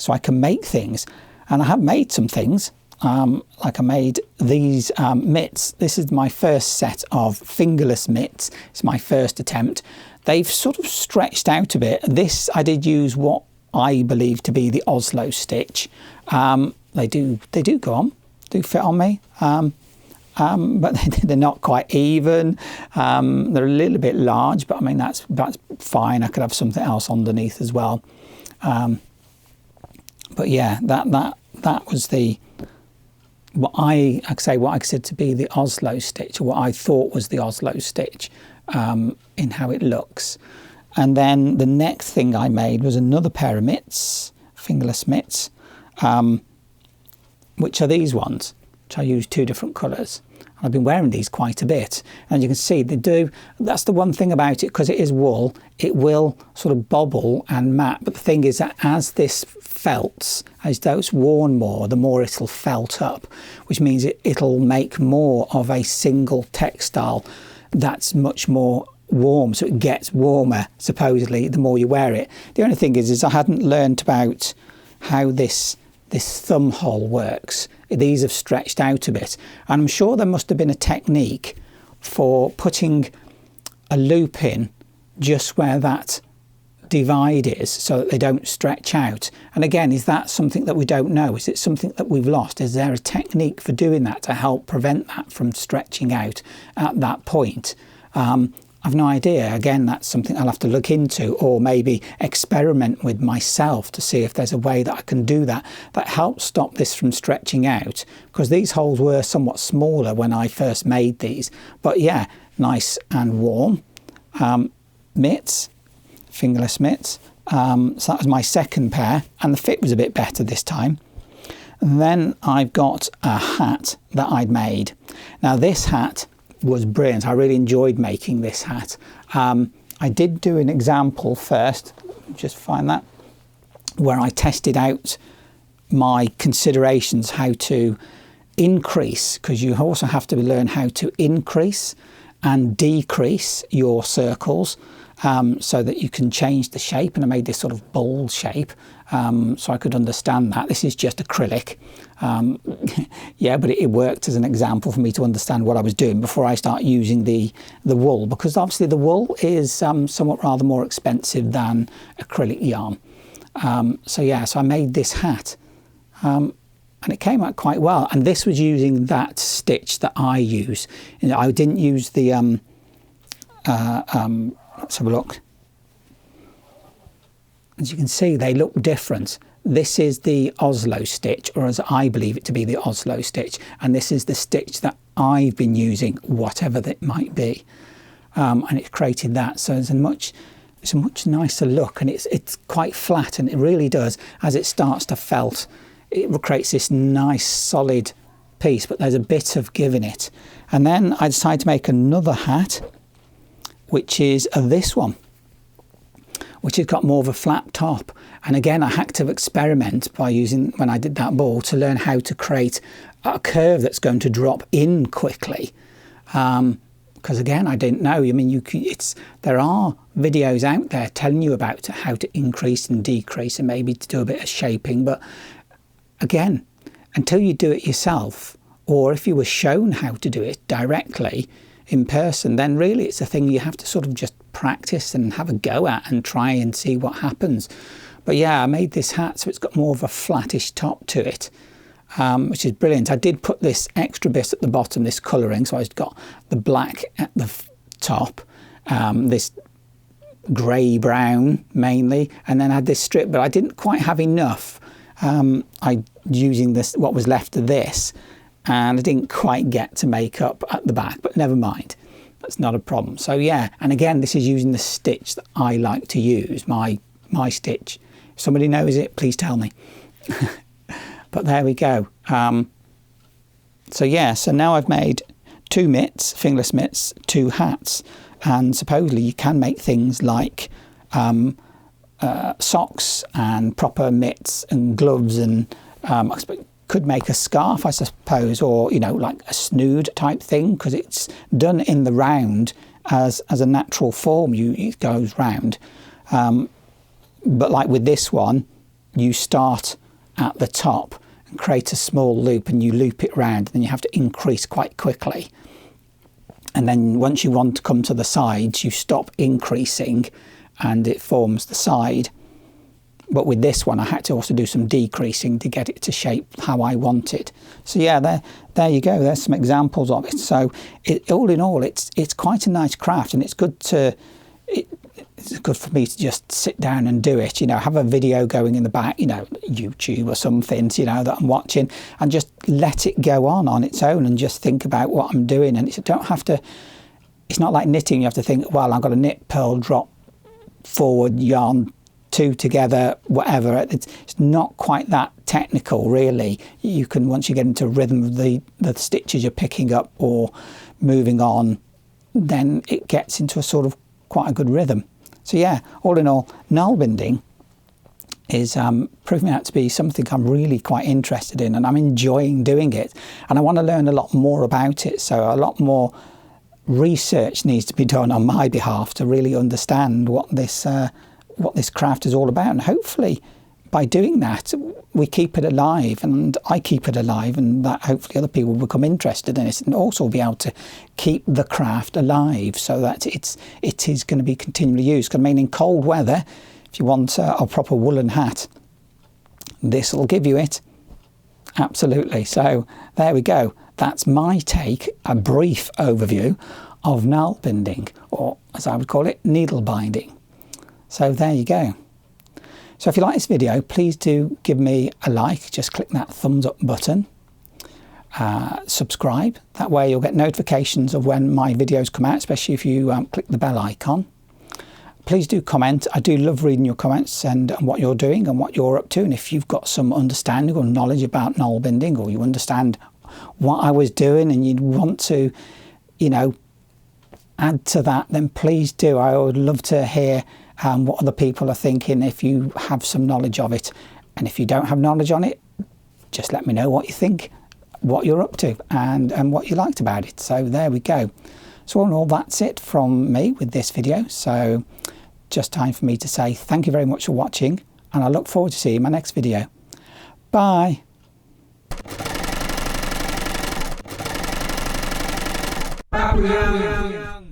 so I can make things. And I have made some things, like I made these mitts. This is my first set of fingerless mitts. It's my first attempt. They've sort of stretched out a bit. This, I did use what I believe to be the Oslo stitch. They do go on, do fit on me, but they're not quite even. They're a little bit large, but I mean, that's fine. I could have something else underneath as well. But yeah, that was what I consider to be the Oslo stitch, or what I thought was the Oslo stitch, in how it looks. And then the next thing I made was another pair of mitts, fingerless mitts, which are these ones, which I use 2 different colours. I've been wearing these quite a bit, and you can see they do. That's the one thing about it, because it is wool, it will sort of bobble and mat. But the thing is that as this felts, as though it's worn more, the more it'll felt up, which means it'll make more of a single textile that's much more warm. So it gets warmer, supposedly, the more you wear it. The only thing is I hadn't learned about how this thumb hole works. These have stretched out a bit, and I'm sure there must have been a technique for putting a loop in just where that divide is, so that they don't stretch out. And again, is that something that we don't know? Is it something that we've lost? Is there a technique for doing that to help prevent that from stretching out at that point? I've no idea. Again, that's something I'll have to look into, or maybe experiment with myself to see if there's a way that I can do that helps stop this from stretching out, because these holes were somewhat smaller when I first made these. But yeah, nice and warm. Mitts, fingerless mitts. So that was my second pair, and the fit was a bit better this time. And then I've got a hat that I'd made. Now this hat was brilliant. I really enjoyed making this hat. I did do an example first, just find that, where I tested out my considerations how to increase, because you also have to learn how to increase and decrease your circles, so that you can change the shape. And I made this sort of bowl shape, so I could understand that. This is just acrylic. Yeah, but it worked as an example for me to understand what I was doing before I start using the wool, because obviously the wool is somewhat rather more expensive than acrylic yarn. So yeah, so I made this hat, and it came out quite well. And this was using that stitch that I use. You know, I didn't use the let's have a look. As you can see, they look different. This is the Oslo Stitch, or as I believe it to be, the Oslo Stitch, and this is the stitch that I've been using, whatever that might be, and it's created that. So it's a much nicer look, and it's quite flat, and it really does, as it starts to felt, it creates this nice solid piece, but there's a bit of give in it. And then I decided to make another hat, which is this one, which has got more of a flat top. And again, I had to experiment by using, when I did that ball, to learn how to create a curve that's going to drop in quickly. Because again, I didn't know. I mean, there are videos out there telling you about how to increase and decrease, and maybe to do a bit of shaping. But again, until you do it yourself, or if you were shown how to do it directly in person, then really it's a thing you have to sort of just practice and have a go at and try and see what happens. But yeah, I made this hat so it's got more of a flattish top to it, which is brilliant. I did put this extra bit at the bottom, this colouring, so I've got the black at the top, this grey brown mainly, and then I had this strip, but I didn't quite have enough. I using this, what was left of this, and I didn't quite get to make up at the back, but never mind, that's not a problem. So yeah, and again, this is using the stitch that I like to use, my stitch. If somebody knows it, please tell me. But there we go. So yeah, so now I've made 2 mitts, fingerless mitts, 2 hats, and supposedly you can make things like socks and proper mitts and gloves, and I could make a scarf, I suppose, or, you know, like a snood type thing, because it's done in the round as a natural form. It goes round. But like with this one, you start at the top and create a small loop, and you loop it round, and then you have to increase quite quickly. And then once you want to come to the sides, you stop increasing and it forms the side. But with this one, I had to also do some decreasing to get it to shape how I want it. So yeah, there you go. There's some examples of it. So all in all, it's quite a nice craft, and it's good for me to just sit down and do it. You know, have a video going in the back, you know, YouTube or something, you know, that I'm watching, and just let it go on its own, and just think about what I'm doing. And it's not like knitting. You have to think, well, I've got to knit, purl, drop, forward, yarn, 2 together, whatever. It's not quite that technical, really. You can, once you get into rhythm of the stitches you're picking up or moving on, then it gets into a sort of quite a good rhythm. So yeah, all in all, Nalbinding is proving out to be something I'm really quite interested in, and I'm enjoying doing it, and I want to learn a lot more about it. So a lot more research needs to be done on my behalf to really understand what this craft is all about, and hopefully by doing that we keep it alive, and I keep it alive, and that hopefully other people will become interested in it, and also be able to keep the craft alive, so that it is going to be continually used. Because I mean, in cold weather, if you want a proper woolen hat, this will give you it. Absolutely. So there we go. That's my take, a brief overview of Nalbinding, or as I would call it, needle binding. So there you go. So if you like this video, please do give me a like. Just click that thumbs up button. Subscribe. That way you'll get notifications of when my videos come out, especially if you click the bell icon. Please do comment. I do love reading your comments and what you're doing and what you're up to. And if you've got some understanding or knowledge about Nalbinding, or you understand what I was doing and you'd want to, you know, add to that, then please do. I would love to hear what other people are thinking, if you have some knowledge of it. And if you don't have knowledge on it, just let me know what you think. what you're up to and what you liked about it. So there we go. So all in all, that's it from me with this video. So just time for me to say thank you very much for watching, and I look forward to seeing you in my next video. Bye. Happy